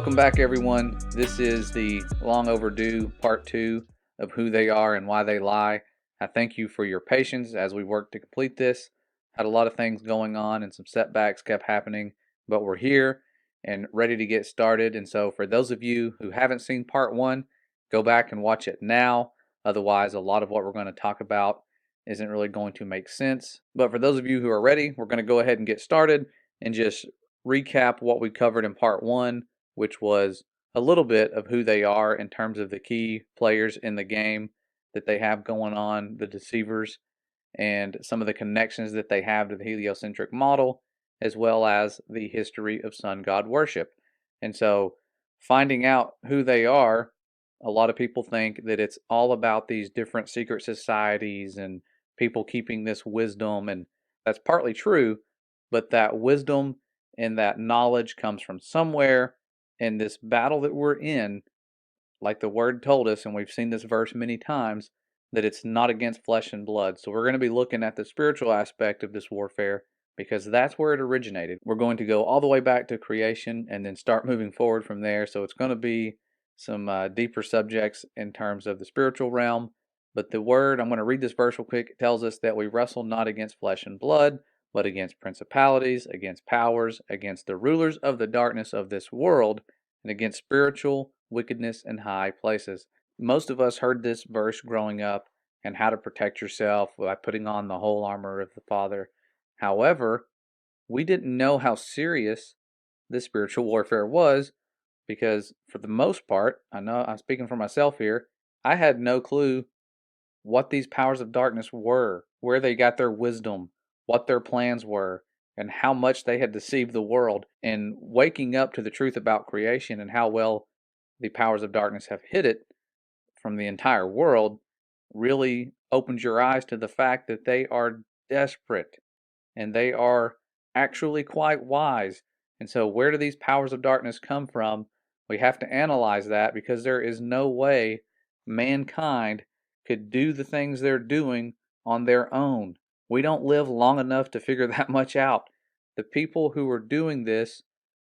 Welcome back, everyone. This is the long overdue part 2 of Who They Are and Why They Lie. I thank you for your patience as we worked to complete this. Had a lot of things going on and some setbacks kept happening, but we're here and ready to get started. And so, for those of you who haven't seen part 1, go back and watch it now. Otherwise, a lot of what we're going to talk about isn't really going to make sense. But for those of you who are ready, we're going to go ahead and get started and just recap what we covered in part 1, which was a little bit of who they are in terms of the key players in the game that they have going on, the deceivers, and some of the connections that they have to the heliocentric model, as well as the history of sun god worship. And so, finding out who they are, a lot of people think that it's all about these different secret societies and people keeping this wisdom, and that's partly true, but that wisdom and that knowledge comes from somewhere. In this battle that we're in, like the word told us, and we've seen this verse many times, that it's not against flesh and blood. So we're going to be looking at the spiritual aspect of this warfare because that's where it originated. We're going to go all the way back to creation and then start moving forward from there. So it's going to be some deeper subjects in terms of the spiritual realm. But the word, I'm going to read this verse real quick. It tells us that we wrestle not against flesh and blood, but against principalities, against powers, against the rulers of the darkness of this world, and against spiritual wickedness in high places. Most of us heard this verse growing up and how to protect yourself by putting on the whole armor of the Father. However, we didn't know how serious this spiritual warfare was because, for the most part, I know I'm speaking for myself here, I had no clue what these powers of darkness were, where they got their wisdom, what their plans were, and how much they had deceived the world. And waking up to the truth about creation and how well the powers of darkness have hid it from the entire world really opens your eyes to the fact that they are desperate and they are actually quite wise. And so, where do these powers of darkness come from? We have to analyze that because there is no way mankind could do the things they're doing on their own. We don't live long enough to figure that much out. The people who are doing this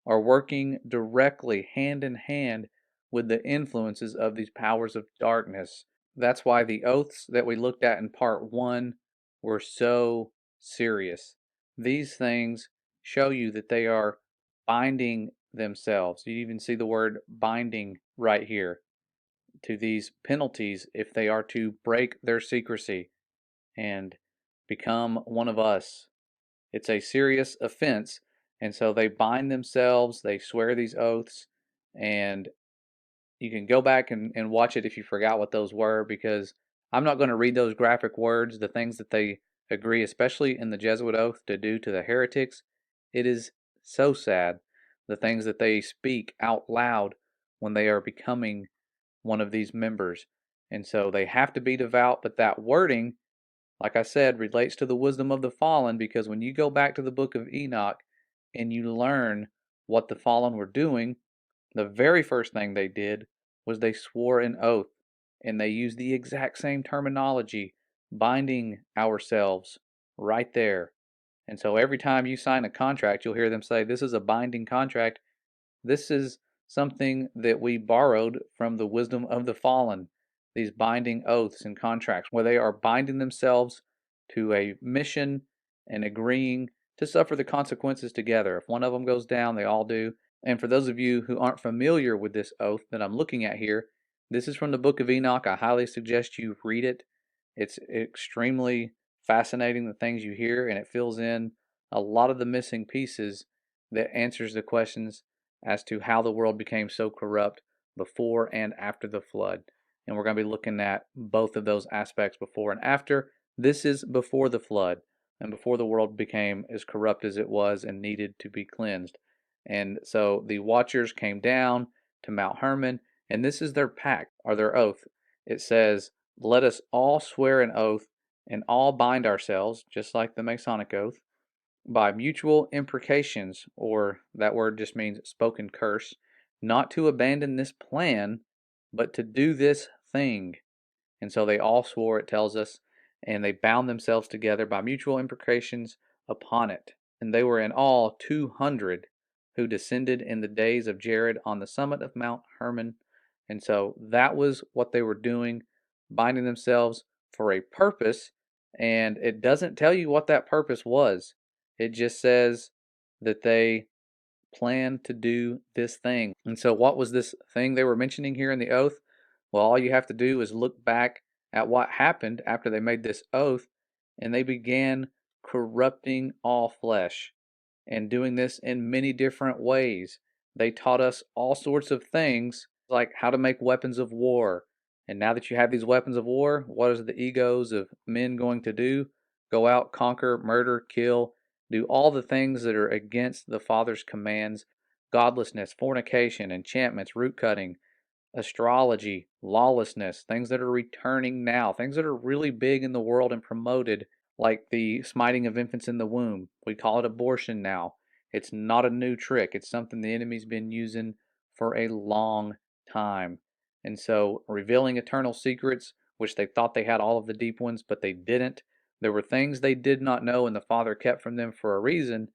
are working directly, hand in hand, with the influences of these powers of darkness. That's why the oaths that we looked at in part 1 were so serious. These things show you that they are binding themselves. You even see the word binding right here to these penalties if they are to break their secrecy and become one of us. It's a serious offense, and so they bind themselves, they swear these oaths, and you can go back and watch it if you forgot what those were, because I'm not going to read those graphic words, the things that they agree, especially in the Jesuit oath, to do to the heretics. It is so sad, the things that they speak out loud when they are becoming one of these members. And so they have to be devout, but that wording, like I said, relates to the wisdom of the fallen, because when you go back to the book of Enoch and you learn what the fallen were doing, the very first thing they did was they swore an oath, and they used the exact same terminology, binding ourselves right there. And so every time you sign a contract, you'll hear them say, "This is a binding contract." This is something that we borrowed from the wisdom of the fallen, these binding oaths and contracts, where they are binding themselves to a mission and agreeing to suffer the consequences together. If one of them goes down, they all do. And for those of you who aren't familiar with this oath that I'm looking at here, this is from the book of Enoch. I highly suggest you read it. It's extremely fascinating, the things you hear, and it fills in a lot of the missing pieces that answers the questions as to how the world became so corrupt before and after the flood. And we're going to be looking at both of those aspects, before and after. This is before the flood and before the world became as corrupt as it was and needed to be cleansed. And so the watchers came down to Mount Hermon, and this is their pact, or their oath. It says, "Let us all swear an oath and all bind ourselves," just like the Masonic oath, "by mutual imprecations," or that word just means spoken curse, "not to abandon this plan, but to do this thing." And so they all swore, it tells us, and they bound themselves together by mutual imprecations upon it. And they were in all 200. who descended in the days of Jared on the summit of Mount Hermon. And so that was what they were doing, binding themselves for a purpose. And it doesn't tell you what that purpose was, it just says that they plan to do this thing. And so, what was this thing they were mentioning here in the oath? Well, all you have to do is look back at what happened after they made this oath, and they began corrupting all flesh and doing this in many different ways. They taught us all sorts of things like how to make weapons of war. And now that you have these weapons of war, what is the egos of men going to do? Go out, conquer, murder, kill, do all the things that are against the Father's commands: godlessness, fornication, enchantments, root cutting, astrology, lawlessness, things that are returning now, things that are really big in the world and promoted, like the smiting of infants in the womb. We call it abortion now. It's not a new trick, it's something the enemy's been using for a long time. And so, revealing eternal secrets, which they thought they had all of the deep ones, but they didn't. There were things they did not know, and the Father kept from them for a reason,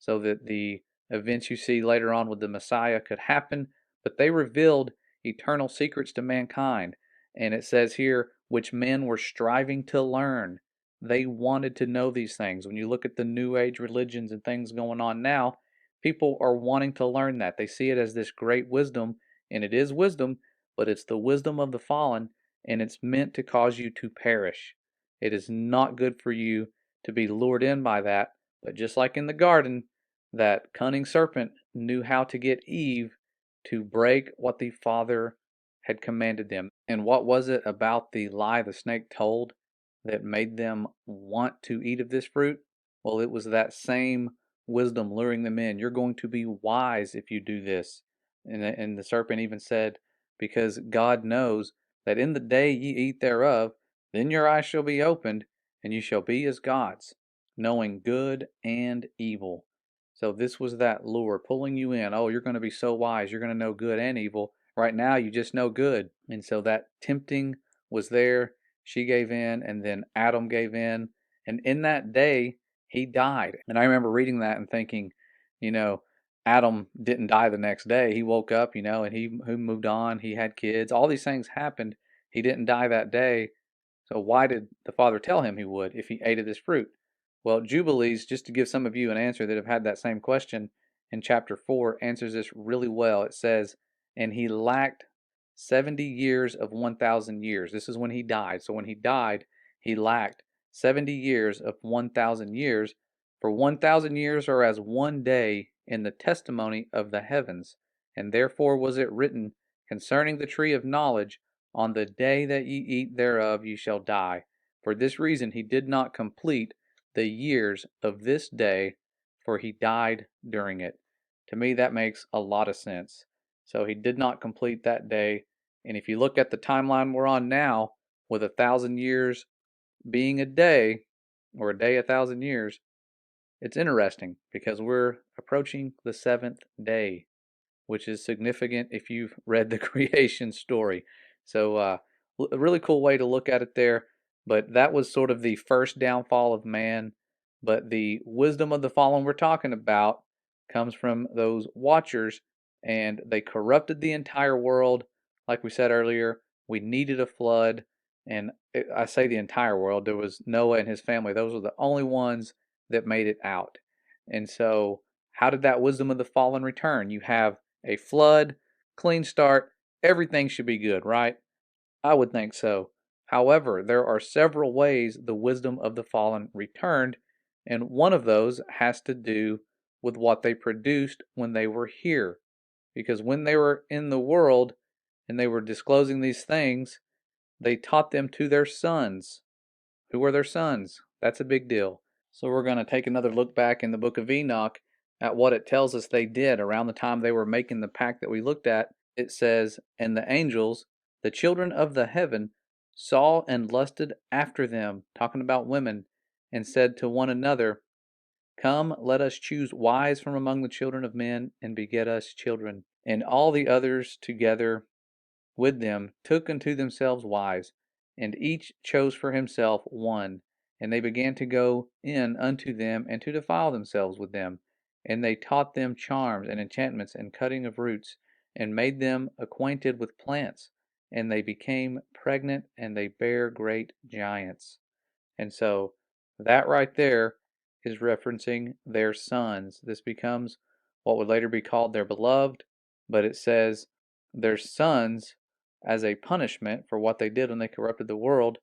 so that the events you see later on with the Messiah could happen. But they revealed eternal secrets to mankind. And it says here, which men were striving to learn. They wanted to know these things. When you look at the New Age religions and things going on now, people are wanting to learn that. They see it as this great wisdom, and it is wisdom, but it's the wisdom of the fallen, and it's meant to cause you to perish. It is not good for you to be lured in by that. But just like in the garden, that cunning serpent knew how to get Eve to break what the Father had commanded them. And what was it about the lie the snake told that made them want to eat of this fruit? Well, it was that same wisdom luring them in. You're going to be wise if you do this. And the serpent even said, because God knows that in the day ye eat thereof, then your eyes shall be opened, and you shall be as gods, knowing good and evil. So this was that lure pulling you in. Oh, you're going to be so wise. You're going to know good and evil. Right now, you just know good. And so that tempting was there. She gave in, and then Adam gave in. And in that day, he died. And I remember reading that and thinking, you know, Adam didn't die the next day. He woke up, and he moved on. He had kids. All these things happened. He didn't die that day. So why did the Father tell him he would if he ate of this fruit? Well, Jubilees, just to give some of you an answer that have had that same question, in chapter 4 answers this really well. It says, and he lacked 70 years of 1,000 years. This is when he died. So when he died, he lacked 70 years of 1,000 years. For 1,000 years are as one day in the testimony of the heavens. And therefore was it written concerning the tree of knowledge, on the day that ye eat thereof ye shall die. For this reason he did not complete the years of this day, for he died during it. To me, that makes a lot of sense. So he did not complete that day. And if you look at the timeline we're on now, with 1,000 years being a day, or a day 1,000 years, it's interesting because we're approaching the seventh day, which is significant if you've read the creation story. So, a really cool way to look at it there. But that was sort of the first downfall of man. But the wisdom of the fallen we're talking about comes from those watchers, and they corrupted the entire world. Like we said earlier, we needed a flood. And I say the entire world, there was Noah and his family. Those were the only ones that made it out. And so, how did that wisdom of the fallen return? You have a flood, clean start, everything should be good, right? I would think so. However, there are several ways the wisdom of the fallen returned, and one of those has to do with what they produced when they were here. Because when they were in the world and they were disclosing these things, they taught them to their sons. Who were their sons? That's a big deal. So we're going to take another look back in the book of Enoch at what it tells us they did around the time they were making the pact that we looked at. It says, and the angels, the children of the heaven, saw and lusted after them, talking about women, and said to one another, come, let us choose wise from among the children of men, and beget us children. And all the others together with them took unto themselves wives, and each chose for himself one. And they began to go in unto them, and to defile themselves with them. And they taught them charms and enchantments and cutting of roots, and made them acquainted with plants. And they became pregnant, and they bare great giants. And so that right there is referencing their sons. This becomes what would later be called their beloved, but it says their sons as a punishment for what they did when they corrupted the world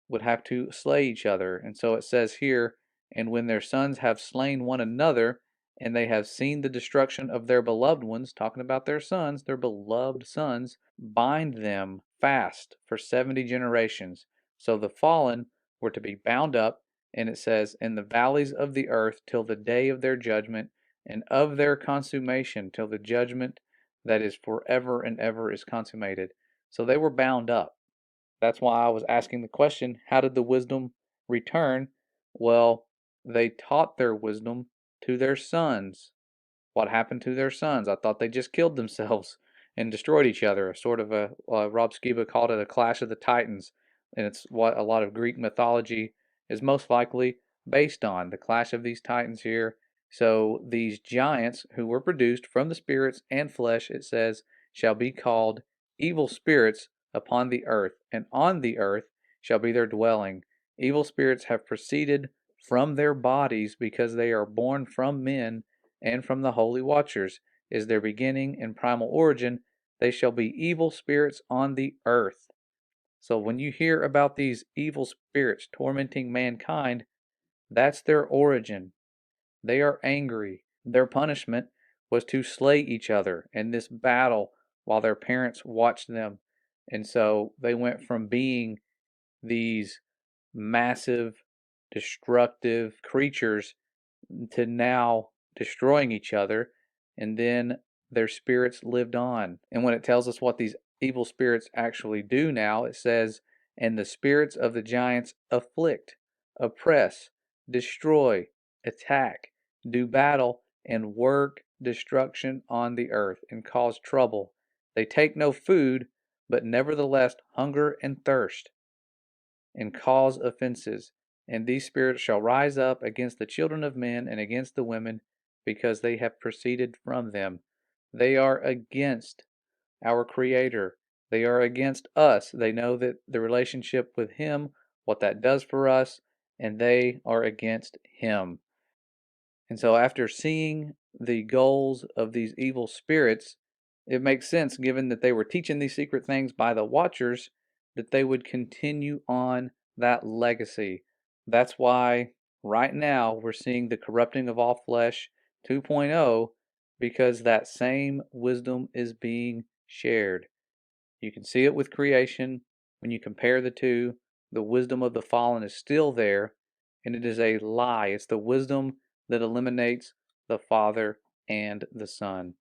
would have to slay each other. And so it says here, and when their sons have slain one another, and they have seen the destruction of their beloved ones, talking about their sons, their beloved sons, bind them fast for 70 generations. So the fallen were to be bound up, and it says, in the valleys of the earth till the day of their judgment, and of their consummation till the judgment that is forever and ever is consummated. So they were bound up. That's why I was asking the question, how did the wisdom return? Well, they taught their wisdom to their sons. What happened to their sons? I thought they just killed themselves and destroyed each other. Sort of Rob Skiba called it a clash of the titans, and it's what a lot of Greek mythology is most likely based on, the clash of these titans here. So these giants who were produced from the spirits and flesh, it says, shall be called evil spirits upon the earth, and on the earth shall be their dwelling. Evil spirits have proceeded from their bodies because they are born from men and from the holy watchers is their beginning and primal origin. They shall be evil spirits on the earth. So when you hear about these evil spirits tormenting mankind, that's their origin. They are angry. Their punishment was to slay each other in this battle while their parents watched them. And so they went from being these massive, destructive creatures to now destroying each other, and then their spirits lived on. And when it tells us what these evil spirits actually do now, it says, and the spirits of the giants afflict, oppress, destroy, attack, do battle, and work destruction on the earth, and cause trouble. They take no food, but nevertheless hunger and thirst, and cause offenses. And these spirits shall rise up against the children of men and against the women, because they have proceeded from them. They are against our Creator. They are against us. They know that the relationship with Him, what that does for us, and they are against Him. And so, after seeing the goals of these evil spirits, it makes sense, given that they were teaching these secret things by the Watchers, that they would continue on that legacy. That's why right now we're seeing the corrupting of all flesh 2.0, because that same wisdom is being shared. You can see it with creation. When you compare the two, the wisdom of the fallen is still there, and it is a lie. It's the wisdom that eliminates the Father and the Son.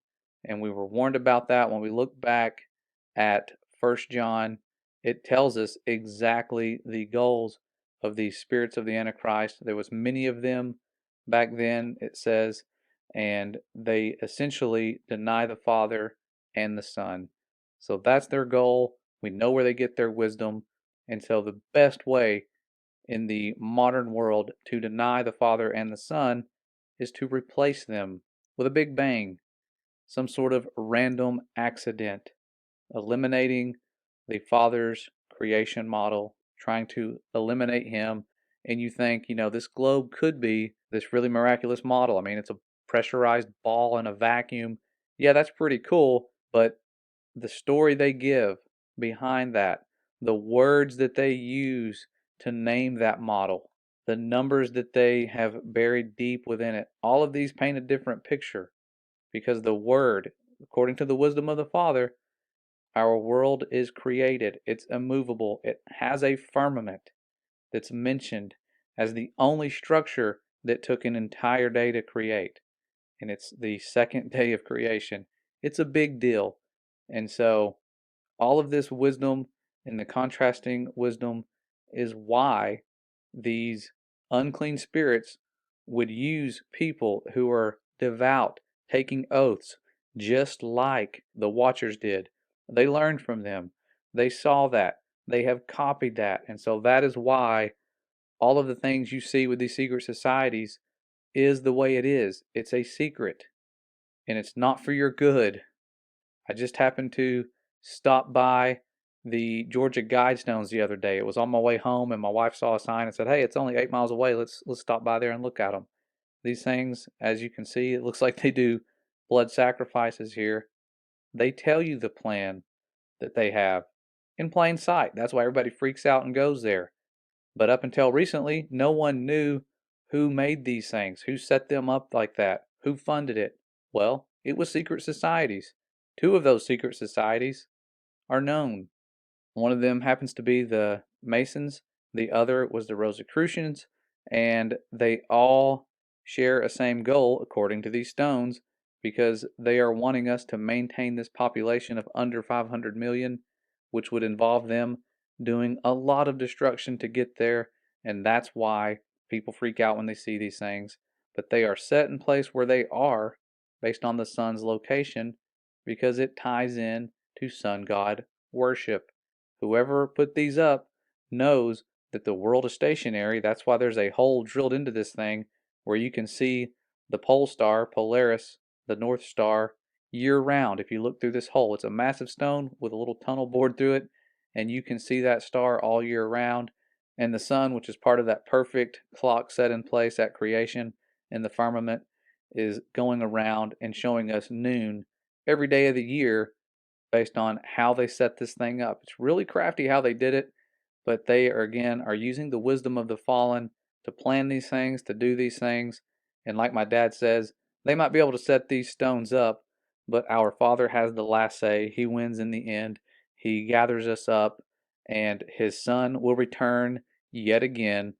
And we were warned about that when we look back at 1 John. It tells us exactly the goals of these spirits of the Antichrist. There was many of them back then, it says, and they essentially deny the Father and the Son. So that's their goal. We know where they get their wisdom. And so the best way in the modern world to deny the Father and the Son is to replace them with a big bang, some sort of random accident, eliminating the Father's creation model, trying to eliminate Him. And you think, this globe could be this really miraculous model. I mean, it's a pressurized ball in a vacuum. Yeah, that's pretty cool, but the story they give behind that, the words that they use to name that model, the numbers that they have buried deep within it, all of these paint a different picture, because the Word, according to the wisdom of the Father, our world is created. It's immovable. It has a firmament that's mentioned as the only structure that took an entire day to create. And it's the second day of creation. It's a big deal. And so all of this wisdom and the contrasting wisdom is why these unclean spirits would use people who are devout, taking oaths, just like the Watchers did. They learned from them. They saw that. They have copied that. And so that is why all of the things you see with these secret societies is the way it is. It's a secret, and it's not for your good. I just happened to stop by the Georgia Guidestones the other day. It was on my way home, and my wife saw a sign and said, "Hey, it's only 8 miles away. Let's stop by there and look at them." These things, as you can see, it looks like they do blood sacrifices here. They tell you the plan that they have in plain sight. That's why everybody freaks out and goes there. But up until recently, no one knew who made these things, who set them up like that, who funded it. Well, it was secret societies. Two of those secret societies are known. One of them happens to be the Masons, the other was the Rosicrucians, and they all share a same goal according to these stones because they are wanting us to maintain this population of under 500 million, which would involve them doing a lot of destruction to get there, and that's why people freak out when they see these things. But they are set in place where they are based on the sun's location because it ties in to sun god worship. Whoever put these up knows that the world is stationary. That's why there's a hole drilled into this thing where you can see the pole star, Polaris, the North Star, year round. If you look through this hole, it's a massive stone with a little tunnel bored through it, and you can see that star all year round. And the sun, which is part of that perfect clock set in place at creation in the firmament, is going around and showing us noon every day of the year based on how they set this thing up. It's really crafty how they did it, but they are again are using the wisdom of the fallen to plan these things, to do these things. And like my dad says, they might be able to set these stones up, but our Father has the last say. He wins in the end. He gathers us up, and his son will return yet again.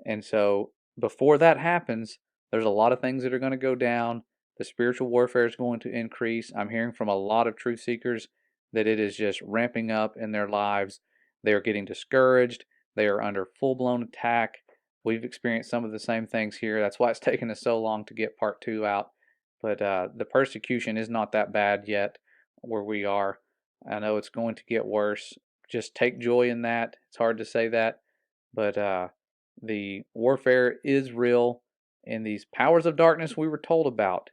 And so before that happens, there's a lot of things that are going to go down. The spiritual warfare is going to increase. I'm hearing from a lot of truth seekers that it is just ramping up in their lives. They are getting discouraged. They are under full blown attack. We've experienced some of the same things here. That's why it's taken us so long to get part two out. But the persecution is not that bad yet where we are. I know it's going to get worse. Just take joy in that. It's hard to say that. But the warfare is real. And these powers of darkness we were told about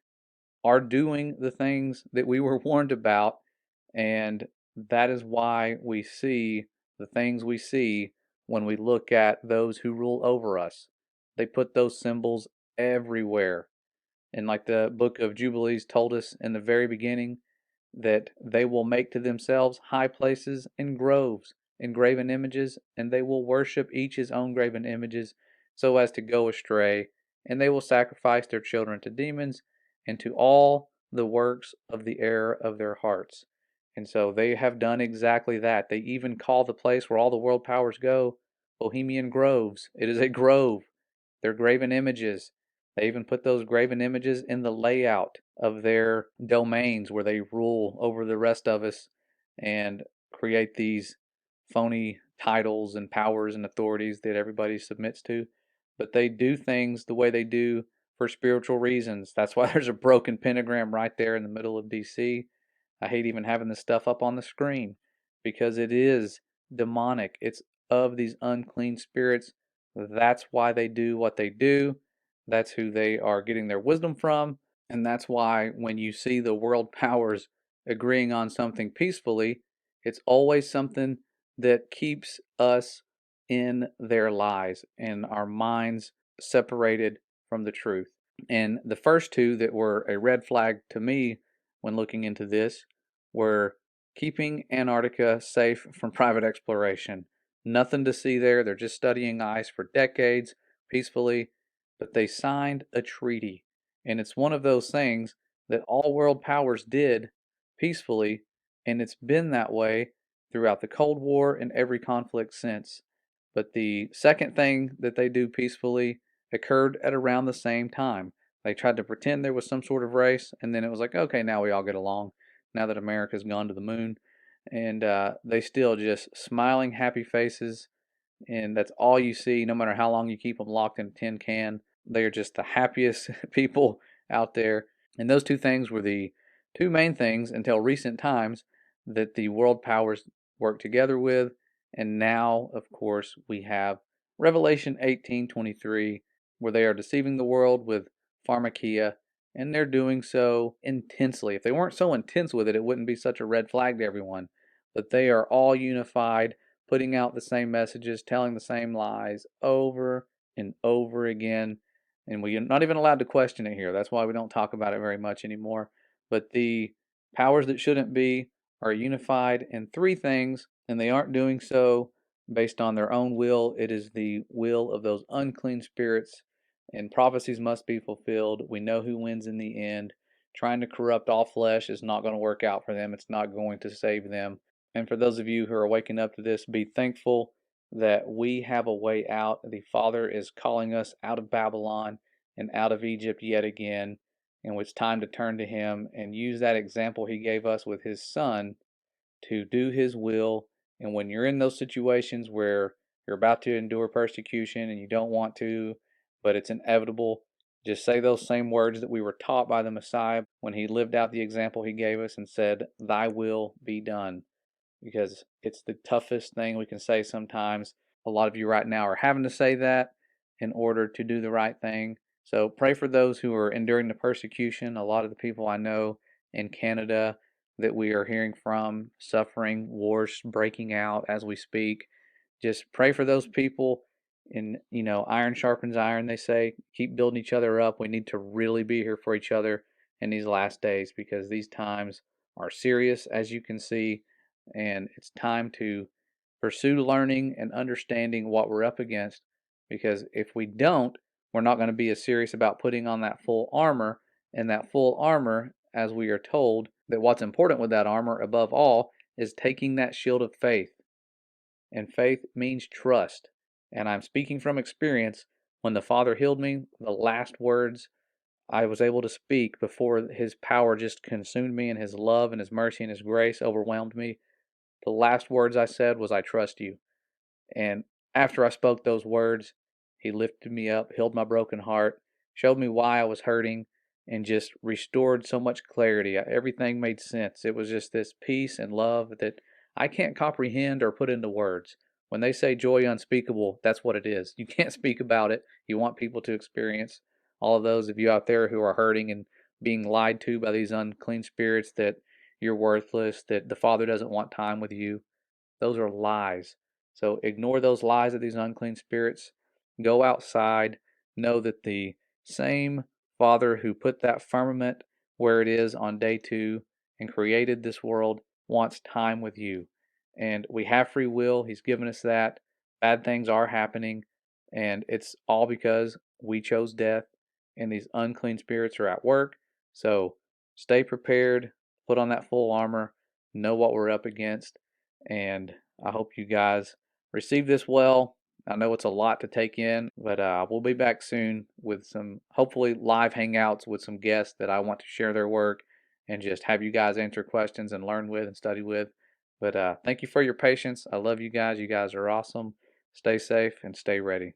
are doing the things that we were warned about, and that is why we see the things we see when we look at those who rule over us. They put those symbols everywhere. And like the book of Jubilees told us in the very beginning, that they will make to themselves high places and groves and graven images, and they will worship each his own graven images so as to go astray, and they will sacrifice their children to demons and to all the works of the error of their hearts. And so they have done exactly that. They even call the place where all the world powers go Bohemian Groves. It is a grove. They're graven images. They even put those graven images in the layout of their domains where they rule over the rest of us and create these phony titles and powers and authorities that everybody submits to. But they do things the way they do for spiritual reasons. That's why there's a broken pentagram right there in the middle of DC. I hate even having this stuff up on the screen because it is demonic. It's of these unclean spirits. That's why they do what they do. That's who they are getting their wisdom from. And that's why when you see the world powers agreeing on something peacefully, it's always something that keeps us in their lies and our minds separated from the truth. And the first two that were a red flag to me when looking into this were keeping Antarctica safe from private exploration. Nothing to see there. They're just studying ice for decades peacefully, but they signed a treaty. And it's one of those things that all world powers did peacefully, and it's been that way throughout the Cold War and every conflict since. But the second thing that they do peacefully occurred at around the same time. They tried to pretend there was some sort of race, and then it was like, okay, now we all get along. Now that America's gone to the moon, and they still just smiling, happy faces, and that's all you see. No matter how long you keep them locked in a tin can, they are just the happiest people out there. And those two things were the two main things until recent times that the world powers worked together with. And now, of course, we have Revelation 18:23, where they are deceiving the world with pharmakia, and they're doing so intensely. If they weren't so intense with it, it wouldn't be such a red flag to everyone. But they are all unified, putting out the same messages, telling the same lies over and over again. And we're not even allowed to question it here. That's why we don't talk about it very much anymore. But the powers that shouldn't be are unified in three things, and they aren't doing so based on their own will. It is the will of those unclean spirits, and prophecies must be fulfilled. We know who wins in the end. Trying to corrupt all flesh is not going to work out for them. It's not going to save them. And for those of you who are waking up to this, be thankful that we have a way out. The Father is calling us out of Babylon and out of Egypt yet again. And it's time to turn to Him and use that example He gave us with His Son to do His will. And when you're in those situations where you're about to endure persecution and you don't want to, but it's inevitable, just say those same words that we were taught by the Messiah when He lived out the example He gave us and said, "Thy will be done." Because it's the toughest thing we can say sometimes. A lot of you right now are having to say that in order to do the right thing. So pray for those who are enduring the persecution. A lot of the people I know in Canada that we are hearing from suffering, wars breaking out as we speak. Just pray for those people. And, iron sharpens iron, they say. Keep building each other up. We need to really be here for each other in these last days because these times are serious, as you can see, and it's time to pursue learning and understanding what we're up against, because if we don't, we're not going to be as serious about putting on that full armor. And that full armor, as we are told, that what's important with that armor above all is taking that shield of faith. And faith means trust. And I'm speaking from experience. When the Father healed me, the last words I was able to speak before His power just consumed me and His love and His mercy and His grace overwhelmed me, the last words I said was, "I trust you." And after I spoke those words, He lifted me up, healed my broken heart, showed me why I was hurting, and just restored so much clarity. Everything made sense. It was just this peace and love that I can't comprehend or put into words. When they say joy unspeakable, that's what it is. You can't speak about it. You want people to experience. All of those of you out there who are hurting and being lied to by these unclean spirits that you're worthless, that the Father doesn't want time with you, those are lies. So ignore those lies of these unclean spirits. Go outside. Know that the same Father who put that firmament where it is on day 2 and created this world wants time with you. And we have free will. He's given us that. Bad things are happening. And it's all because we chose death and these unclean spirits are at work. So stay prepared. Put on that full armor. Know what we're up against, and I hope you guys receive this well. I know it's a lot to take in, but we'll be back soon with some hopefully live hangouts with some guests that I want to share their work and just have you guys answer questions and learn with and study with. But thank you for your patience. I love you guys. You guys are awesome. Stay safe and stay ready.